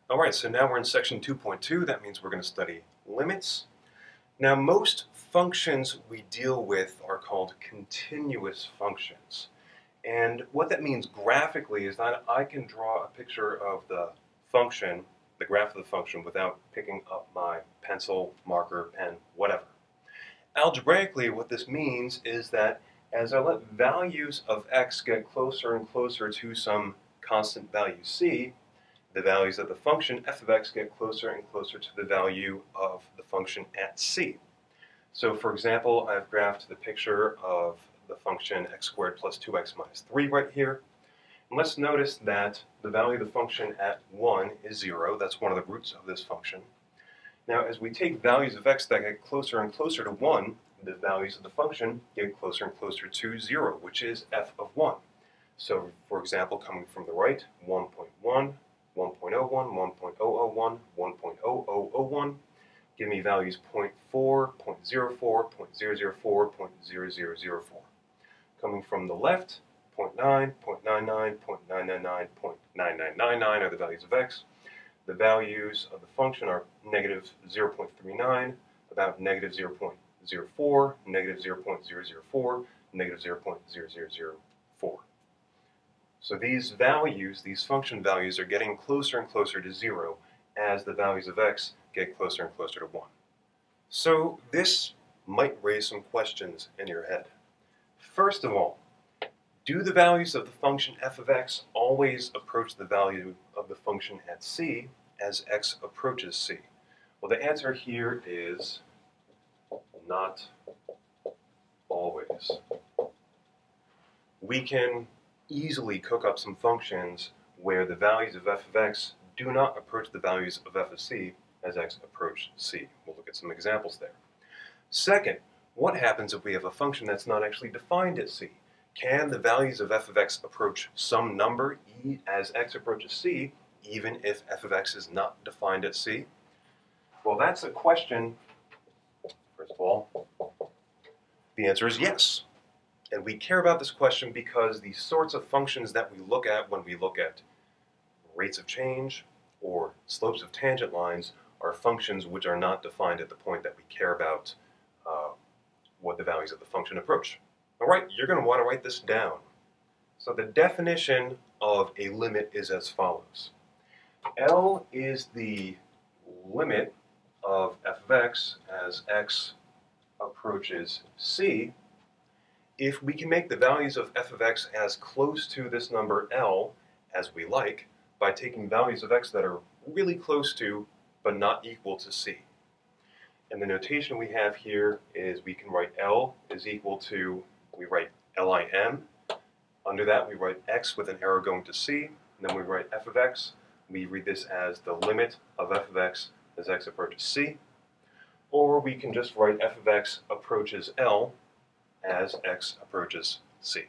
Alright, so now we're in section 2.2. That means we're going to study limits. Now most functions we deal with are called continuous functions. And what that means graphically is that I can draw a picture of the function, the graph of the function, without picking up my pencil, marker, pen, whatever. Algebraically, what this means is that as I let values of x get closer and closer to some constant value c, the values of the function f of x get closer and closer to the value of the function at c. So for example, I've graphed the picture of the function x squared plus 2x minus 3 right here. And let's notice that the value of the function at 1 is 0. That's one of the roots of this function. Now as we take values of x that get closer and closer to 1, the values of the function get closer and closer to 0, which is f of 1. So for example, coming from the right, 1.1, 1.01, 1.001, 1.0001, give me values 0.4, 0.04, 0.004, 0.0004. Coming from the left, 0.9, 0.99, 0.999, 0.9999 are the values of x. The values of the function are negative 0.39, about negative 0.04, negative 0.004, negative 0.0004. So these values, these function values, are getting closer and closer to 0 as the values of x get closer and closer to 1. So this might raise some questions in your head. First of all, do the values of the function f of x always approach the value of the function at c as x approaches c? Well, the answer here is not always. We can easily cook up some functions where the values of f of x do not approach the values of f of c as x approach c. We'll look at some examples there. Second, what happens if we have a function that's not actually defined at c? Can the values of f of x approach some number e as x approaches c, even if f of x is not defined at c? Well, that's a question. First of all, the answer is yes. And we care about this question because the sorts of functions that we look at when we look at rates of change or slopes of tangent lines are functions which are not defined at the point that we care about what the values of the function approach. All right, you're going to want to write this down. So the definition of a limit is as follows. L is the limit of f of x as x approaches c if we can make the values of f of x as close to this number L as we like by taking values of x that are really close to but not equal to c. And the notation we have here is we can write L is equal to, we write LIM. Under that we write x with an arrow going to c, and then we write f of x. We read this as the limit of f of x as x approaches c. Or we can just write f of x approaches L as x approaches c.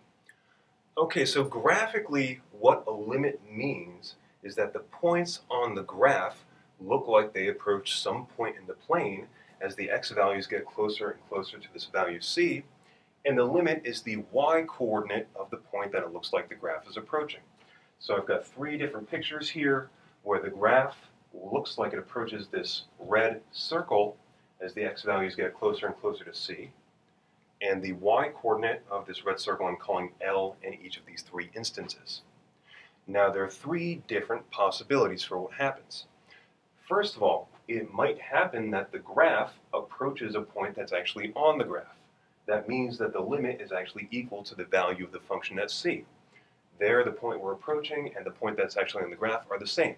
Okay, so graphically what a limit means is that the points on the graph look like they approach some point in the plane as the x values get closer and closer to this value c, and the limit is the y-coordinate of the point that it looks like the graph is approaching. So I've got three different pictures here where the graph looks like it approaches this red circle as the x values get closer and closer to c. And the y-coordinate of this red circle I'm calling L in each of these three instances. Now there are three different possibilities for what happens. First of all, it might happen that the graph approaches a point that's actually on the graph. That means that the limit is actually equal to the value of the function at c. There, the point we're approaching and the point that's actually on the graph are the same.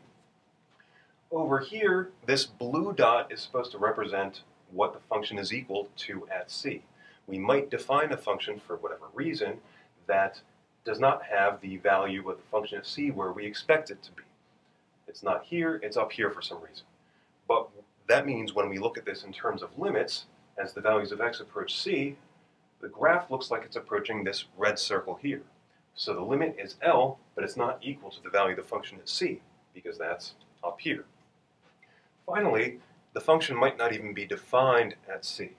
Over here, this blue dot is supposed to represent what the function is equal to at c. We might define a function for whatever reason that does not have the value of the function at c where we expect it to be. It's not here, it's up here for some reason. But that means when we look at this in terms of limits, as the values of x approach c, the graph looks like it's approaching this red circle here. So the limit is L, but it's not equal to the value of the function at c, because that's up here. Finally, the function might not even be defined at c.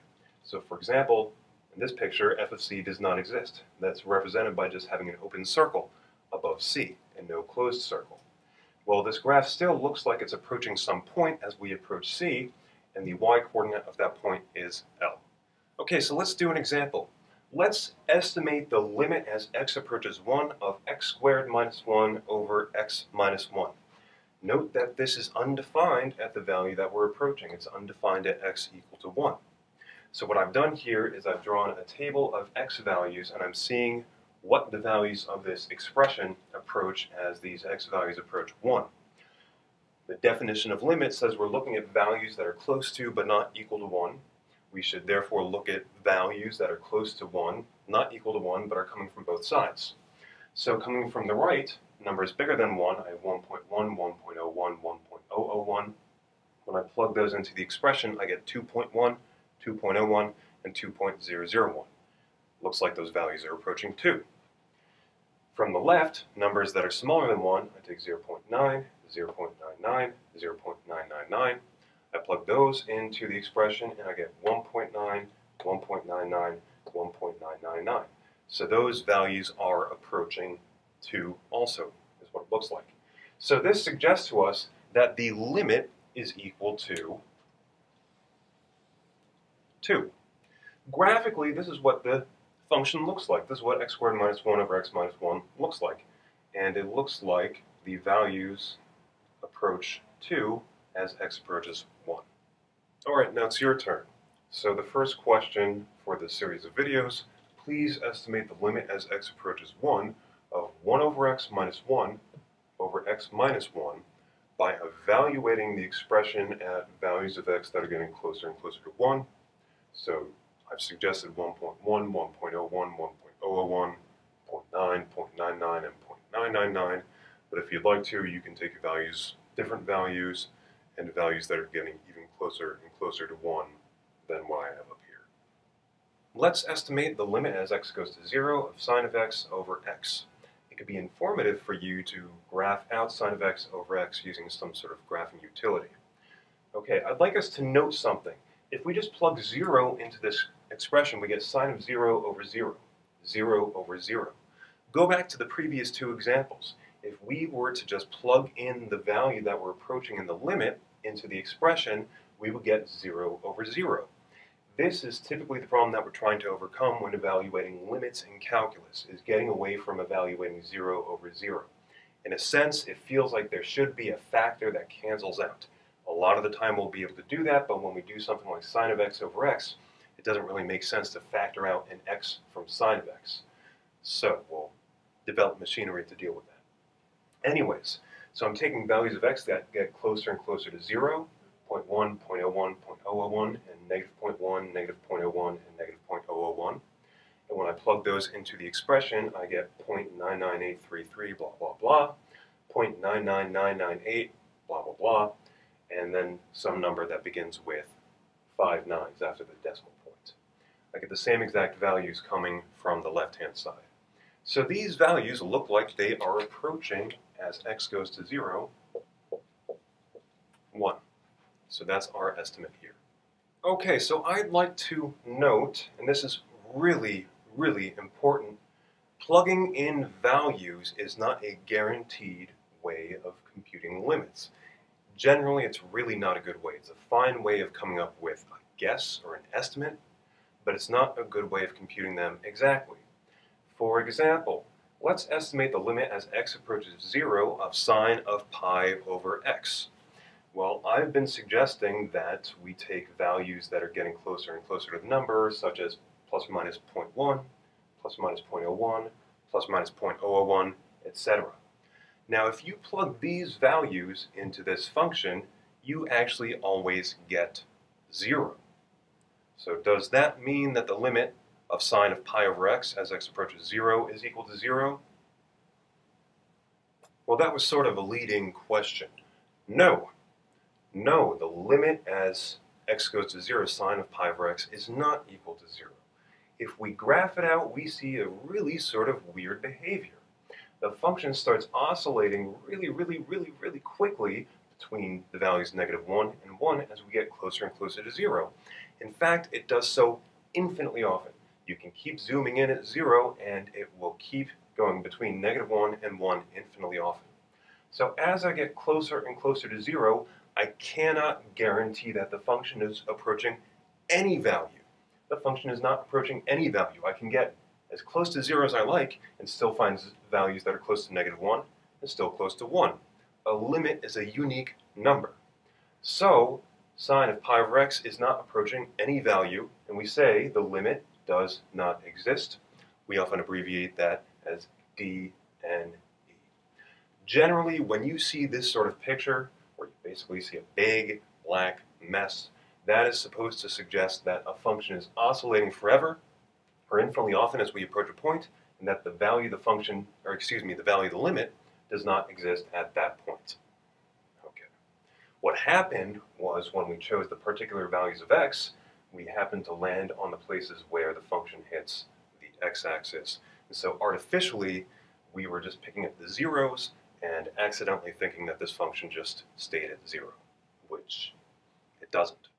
So for example, in this picture, f of c does not exist. That's represented by just having an open circle above c and no closed circle. Well, this graph still looks like it's approaching some point as we approach C, and the y-coordinate of that point is L. Okay, so let's do an example. Let's estimate the limit as x approaches 1 of x squared minus 1 over x minus 1. Note that this is undefined at the value that we're approaching. It's undefined at x equal to 1. So what I've done here is I've drawn a table of x values, and I'm seeing what the values of this expression approach as these x values approach 1. The definition of limit says we're looking at values that are close to but not equal to 1. We should therefore look at values that are close to 1, not equal to 1, but are coming from both sides. So coming from the right, numbers bigger than 1, I have 1.1, 1.01, 1.001. When I plug those into the expression, I get 2.1, 2.01, and 2.001. Looks like those values are approaching 2. From the left, numbers that are smaller than 1, I take 0.9, 0.99, 0.999. I plug those into the expression and I get 1.9, 1.99, 1.999. So those values are approaching 2 also, is what it looks like. So this suggests to us that the limit is equal to 2. Graphically, this is what the function looks like. This is what x squared minus 1 over x minus 1 looks like. And it looks like the values approach 2 as x approaches 1. Alright, now it's your turn. So the first question for this series of videos, please estimate the limit as x approaches 1 of 1 over x minus 1 over x minus 1 by evaluating the expression at values of x that are getting closer and closer to 1. So I've suggested 1.1, 1.01, 1.001, 0.9, 0.99, and 0.999. But if you'd like to, you can take your values, different values, and values that are getting even closer and closer to 1 than what I have up here. Let's estimate the limit as x goes to 0 of sine of x over x. It could be informative for you to graph out sine of x over x using some sort of graphing utility. Okay, I'd like us to note something. If we just plug 0 into this expression, we get sine of 0 over 0, 0 over 0. Go back to the previous two examples. If we were to just plug in the value that we're approaching in the limit into the expression, we would get 0 over 0. This is typically the problem that we're trying to overcome when evaluating limits in calculus, is getting away from evaluating 0 over 0. In a sense, it feels like there should be a factor that cancels out. A lot of the time we'll be able to do that, but when we do something like sine of x over x, it doesn't really make sense to factor out an x from sine of x. So we'll develop machinery to deal with that. Anyways, so I'm taking values of x that get closer and closer to 0, 0.1, 0.01, 0.001, and negative 0.1, negative 0.01, and negative 0.001. And when I plug those into the expression, I get 0.99833, blah, blah, blah, 0.99998, blah, blah, blah, and then some number that begins with 5 nines after the decimal point. I get the same exact values coming from the left-hand side. So these values look like they are approaching, as x goes to 0, 1. So that's our estimate here. Okay, so I'd like to note, and this is really, really important, plugging in values is not a guaranteed way of computing limits. Generally, it's really not a good way. It's a fine way of coming up with a guess or an estimate, but it's not a good way of computing them exactly. For example, let's estimate the limit as x approaches 0 of sine of pi over x. Well, I've been suggesting that we take values that are getting closer and closer to the number, such as plus or minus 0.1, plus or minus 0.01, plus or minus 0.001, etc. Now, if you plug these values into this function, you actually always get 0. So does that mean that the limit of sine of pi over x as x approaches 0 is equal to 0? Well, that was sort of a leading question. No. No, the limit as x goes to 0 sine of pi over x is not equal to 0. If we graph it out, we see a really sort of weird behavior. The function starts oscillating really quickly between the values negative 1 and 1 as we get closer and closer to 0. In fact, it does so infinitely often. You can keep zooming in at 0 and it will keep going between negative 1 and 1 infinitely often. So as I get closer and closer to 0, I cannot guarantee that the function is approaching any value. The function is not approaching any value. I can get as close to 0 as I like and still find values that are close to -1 and still close to 1. A limit is a unique number. So sine of pi over x is not approaching any value, and we say the limit does not exist. We often abbreviate that as d n e. Generally, when you see this sort of picture, where you basically see a big black mess, that is supposed to suggest that a function is oscillating forever or infinitely often as we approach a point, and that the value of the function, or excuse me, the value of the limit does not exist at that point. Okay. What happened was when we chose the particular values of x, we happened to land on the places where the function hits the x-axis. And so artificially, we were just picking up the zeros and accidentally thinking that this function just stayed at 0, which it doesn't.